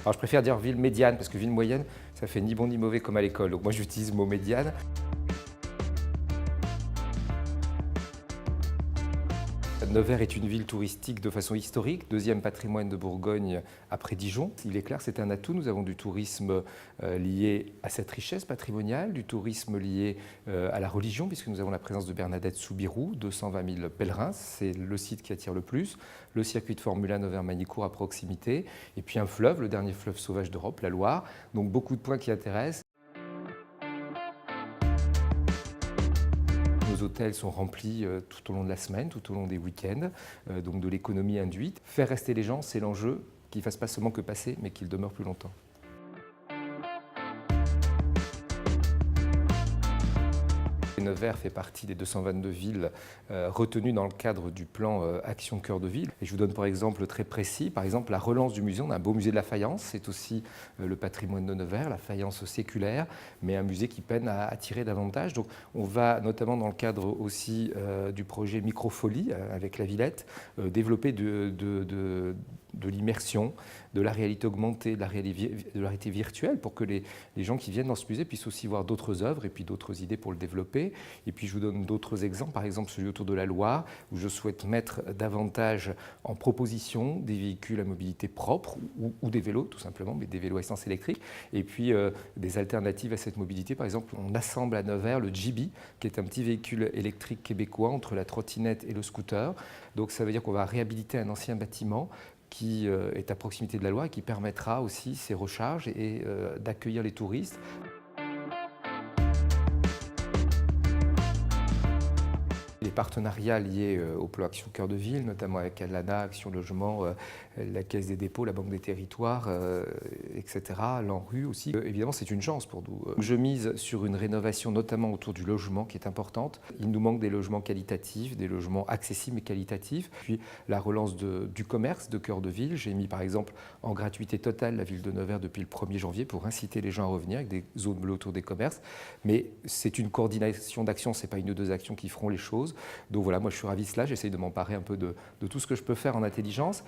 Alors je préfère dire ville médiane parce que ville moyenne, ça fait ni bon ni mauvais comme à l'école. Donc moi j'utilise le mot médiane. Nevers est une ville touristique de façon historique, deuxième patrimoine de Bourgogne après Dijon. Il est clair, c'est un atout. Nous avons du tourisme lié à cette richesse patrimoniale, du tourisme lié à la religion, puisque nous avons la présence de Bernadette Soubirous, 220 000 pèlerins, c'est le site qui attire le plus, le circuit de Formule 1 Nevers-Magny-Cours à proximité, et puis un fleuve, le dernier fleuve sauvage d'Europe, la Loire. Donc beaucoup de points qui intéressent. Nos hôtels sont remplis tout au long de la semaine, tout au long des week-ends, donc de l'économie induite. Faire rester les gens, c'est l'enjeu, qu'ils ne fassent pas seulement que passer, mais qu'ils demeurent plus longtemps. Nevers fait partie des 222 villes retenues dans le cadre du plan Action Cœur de Ville. Et je vous donne par exemple très précis, par exemple la relance du musée. On a un beau musée de la faïence, c'est aussi le patrimoine de Nevers, la faïence séculaire, mais un musée qui peine à attirer davantage. Donc on va notamment dans le cadre aussi du projet Microfolie avec la Villette, développer de l'immersion, de la réalité augmentée, de la réalité virtuelle pour que les gens qui viennent dans ce musée puissent aussi voir d'autres œuvres et puis d'autres idées pour le développer. Et puis je vous donne d'autres exemples, par exemple celui autour de la Loire, où je souhaite mettre davantage en proposition des véhicules à mobilité propre ou des vélos tout simplement, mais des vélos à essence électrique, et puis des alternatives à cette mobilité. Par exemple, on assemble à Nevers le Jibi, qui est un petit véhicule électrique québécois entre la trottinette et le scooter. Donc ça veut dire qu'on va réhabiliter un ancien bâtiment qui est à proximité de la Loire et qui permettra aussi ces recharges et d'accueillir les touristes. Les partenariats liés au plan Action Cœur de Ville, notamment avec Alana, Action Logement, la Caisse des dépôts, la Banque des territoires, etc., l'ANRU aussi. Évidemment, c'est une chance pour nous. Je mise sur une rénovation notamment autour du logement qui est importante. Il nous manque des logements qualitatifs, des logements accessibles et qualitatifs. Puis la relance du commerce de Cœur de Ville. J'ai mis par exemple en gratuité totale la ville de Nevers depuis le 1er janvier pour inciter les gens à revenir avec des zones bleues autour des commerces. Mais c'est une coordination d'actions, ce n'est pas une ou deux actions qui feront les choses. Donc voilà, moi je suis ravi de cela, j'essaye de m'emparer un peu de tout ce que je peux faire en intelligence.